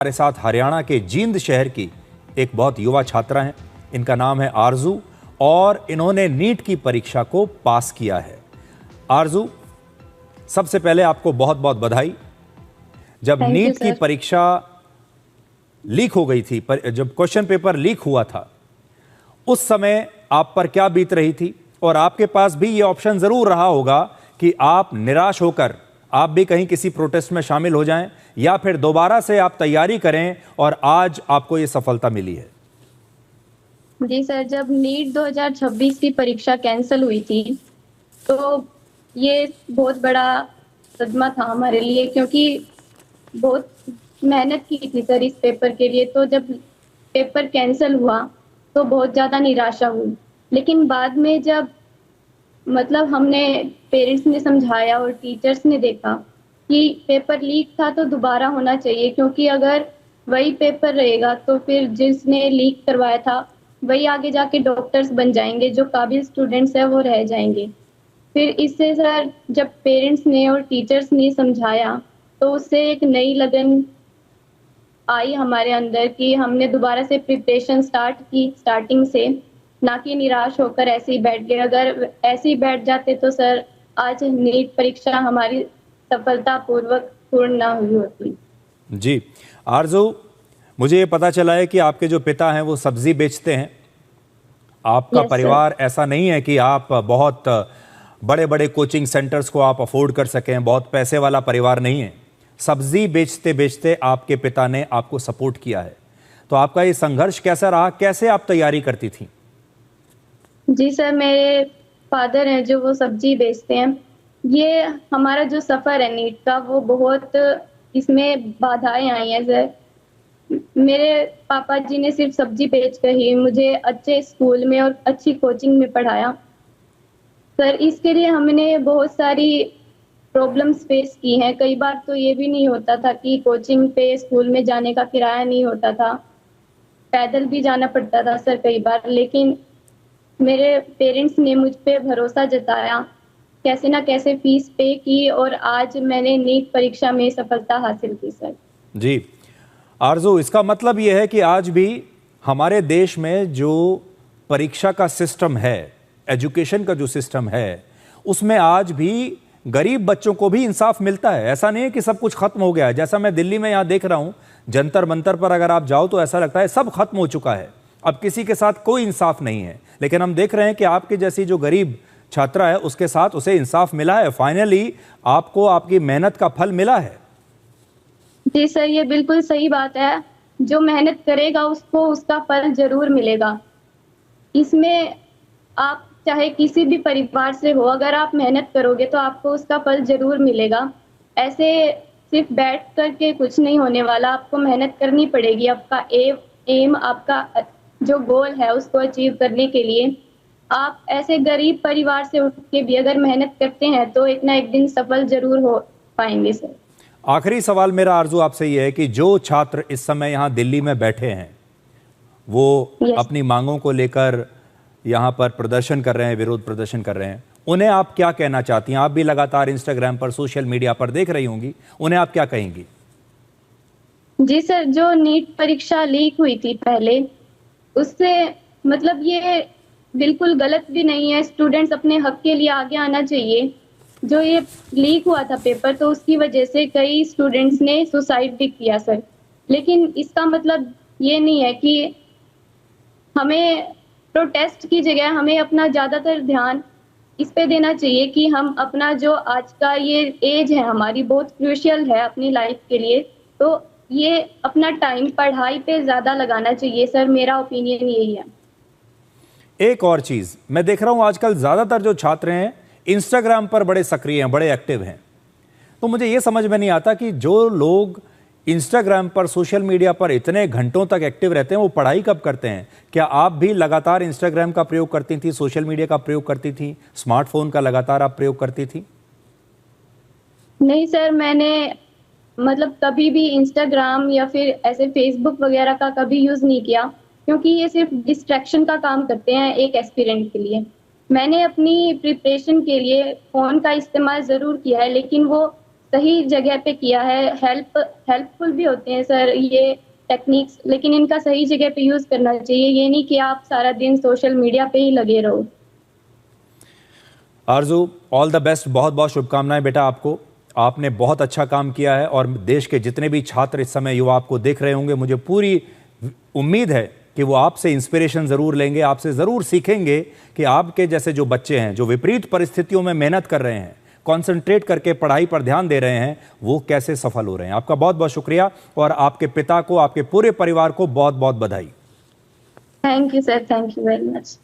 हमारे साथ हरियाणा के जींद शहर की एक बहुत युवा छात्रा हैं। इनका नाम है आरजू और इन्होंने नीट की परीक्षा को पास किया है। आरजू, सबसे पहले आपको बहुत बहुत बधाई। जब थैंक यू नीट की सर। परीक्षा लीक हो गई थी, जब क्वेश्चन पेपर लीक हुआ था, उस समय आप पर क्या बीत रही थी? और आपके पास भी ये ऑप्शन जरूर रहा होगा कि आप निराश होकर आप भी कहीं किसी प्रोटेस्ट में शामिल हो जाएं या फिर दोबारा से आप तैयारी करें और आज आपको ये सफलता मिली है। जी सर, जब नीट 2026 की परीक्षा कैंसिल हुई थी तो ये बहुत बड़ा सदमा था हमारे लिए, क्योंकि बहुत मेहनत की थी सर इस पेपर के लिए। तो जब पेपर कैंसिल हुआ तो बहुत ज़्यादा निराशा हुई, लेकिन बाद में जब हमने पेरेंट्स ने समझाया और टीचर्स ने देखा कि पेपर लीक था तो दोबारा होना चाहिए, क्योंकि अगर वही पेपर रहेगा तो फिर जिसने लीक करवाया था वही आगे जाके डॉक्टर्स बन जाएंगे, जो काबिल स्टूडेंट्स है वो रह जाएंगे। फिर इससे सर जब पेरेंट्स ने और टीचर्स ने समझाया तो उससे एक नई लगन आई हमारे अंदर कि हमने दोबारा से प्रिपरेशन स्टार्ट की स्टार्टिंग से, ना कि निराश होकर ऐसे ही बैठ गए। अगर ऐसे ही बैठ जाते तो सर आज नीट परीक्षा हमारी सफलतापूर्वक पूर्ण ना हुई होती। जी आरजू, मुझे ये पता चला है कि आपके जो पिता हैं वो सब्जी बेचते हैं। आपका यस सर। परिवार ऐसा नहीं है कि आप बहुत बड़े बड़े कोचिंग सेंटर्स को आप अफोर्ड कर सकें, बहुत पैसे वाला परिवार नहीं है। सब्जी बेचते बेचते आपके पिता ने आपको सपोर्ट किया है। तो आपका ये संघर्ष कैसा रहा? कैसे आप तैयारी करती थी? जी सर, मेरे फादर हैं जो वो सब्जी बेचते हैं। ये हमारा जो सफर है नीट का वो बहुत, इसमें बाधाएं आई हैं सर। मेरे पापा जी ने सिर्फ सब्जी बेचकर ही मुझे अच्छे स्कूल में और अच्छी कोचिंग में पढ़ाया। सर इसके लिए हमने बहुत सारी प्रॉब्लम्स फेस की हैं। कई बार तो ये भी नहीं होता था कि कोचिंग पे स्कूल में जाने का किराया नहीं होता था, पैदल भी जाना पड़ता था सर कई बार। लेकिन मेरे पेरेंट्स ने मुझ पे भरोसा जताया, कैसे ना कैसे फीस पे की और आज मैंने नीट परीक्षा में सफलता हासिल की सर। जी आरजू, इसका मतलब यह है कि आज भी हमारे देश में जो परीक्षा का सिस्टम है, एजुकेशन का जो सिस्टम है, उसमें आज भी गरीब बच्चों को भी इंसाफ मिलता है। ऐसा नहीं है कि सब कुछ खत्म हो गया है। जैसा मैं दिल्ली में यहाँ देख रहा हूँ, जंतर मंतर पर अगर आप जाओ तो ऐसा लगता है सब खत्म हो चुका है, अब किसी के साथ कोई इंसाफ नहीं है। लेकिन हम देख रहे हैं कि आपकी जैसी जो गरीब छात्रा है उसके साथ उसे इंसाफ मिला है। फाइनली आपको आपकी मेहनत का फल मिला है। जी सर, ये बिल्कुल सही बात है। जो मेहनत करेगा उसको उसका फल जरूर मिलेगा। इसमें आप चाहे किसी भी परिवार से हो, अगर आप मेहनत करोगे तो आपको उसका फल जरूर मिलेगा। ऐसे सिर्फ बैठ करके कुछ नहीं होने वाला, आपको मेहनत करनी पड़ेगी। आपका एम आपका जो गोल है उसको अचीव करने के लिए आप ऐसे गरीब परिवार से उठ के भी अगर मेहनत करते हैं तो एक ना एक दिन सफल जरूर हो पाएंगे सर। आखिरी सवाल मेरा आरजू आपसे यह है कि जो छात्र इस समय यहां दिल्ली में बैठे हैं, वो यस। अपनी मांगों को लेकर यहां पर प्रदर्शन कर रहे हैं, विरोध प्रदर्शन कर रहे हैं, उन्हें आप क्या कहना चाहती हैं? आप भी लगातार इंस्टाग्राम पर, सोशल मीडिया पर देख रही होंगी, उन्हें आप क्या कहेंगी? जी सर, जो नीट परीक्षा लीक हुई थी पहले, उससे ये बिल्कुल गलत भी नहीं है। स्टूडेंट्स अपने हक के लिए आगे आना चाहिए। जो ये लीक हुआ था पेपर तो उसकी वजह से कई स्टूडेंट्स ने सुसाइड भी किया सर। लेकिन इसका मतलब ये नहीं है कि हमें प्रोटेस्ट की जगह हमें अपना ज़्यादातर ध्यान इस पे देना चाहिए कि हम अपना जो आज का ये एज है हमारी बहुत क्रूशियल है अपनी लाइफ के लिए। तो ये अपना टाइम पढ़ाई पे ज़्यादा लगाना चाहिए सर, मेरा ओपिनियन यही है। एक और चीज मैं देख रहा हूं, आजकल ज्यादातर जो छात्र हैं इंस्टाग्राम पर बड़े सक्रिय हैं, बड़े एक्टिव हैं। तो मुझे यह समझ में नहीं आता कि जो लोग इंस्टाग्राम पर, सोशल मीडिया पर इतने घंटों तक एक्टिव रहते हैं, वो पढ़ाई कब करते हैं? क्या आप भी लगातार इंस्टाग्राम का प्रयोग करती थी, सोशल मीडिया का प्रयोग करती थी, स्मार्टफोन का लगातार आप प्रयोग करती थी? नहीं सर, मैंने कभी भी इंस्टाग्राम या फिर ऐसे फेसबुक वगैरह का कभी यूज़ नहीं किया, क्योंकि ये सिर्फ डिस्ट्रैक्शन का काम करते हैं एक एस्पिरेंट के लिए। मैंने अपनी प्रिपरेशन के लिए फ़ोन का इस्तेमाल ज़रूर किया है, लेकिन वो सही जगह पे किया है। हेल्पफुल भी होते हैं सर ये टेक्निक्स, लेकिन इनका सही जगह पे यूज करना चाहिए। ये नहीं कि आप सारा दिन सोशल मीडिया पे ही लगे रहो। आरजू, ऑल द बेस्ट, बहुत बहुत शुभकामनाएं बेटा आपको। आपने बहुत अच्छा काम किया है और देश के जितने भी छात्र इस समय युवा आपको देख रहे होंगे, मुझे पूरी उम्मीद है कि वो आपसे इंस्पिरेशन ज़रूर लेंगे, आपसे ज़रूर सीखेंगे कि आपके जैसे जो बच्चे हैं, जो विपरीत परिस्थितियों में मेहनत कर रहे हैं, कॉन्सेंट्रेट करके पढ़ाई पर ध्यान दे रहे हैं, वो कैसे सफल हो रहे हैं। आपका बहुत बहुत शुक्रिया और आपके पिता को, आपके पूरे परिवार को बहुत बहुत बधाई। Thank you sir, thank you very much.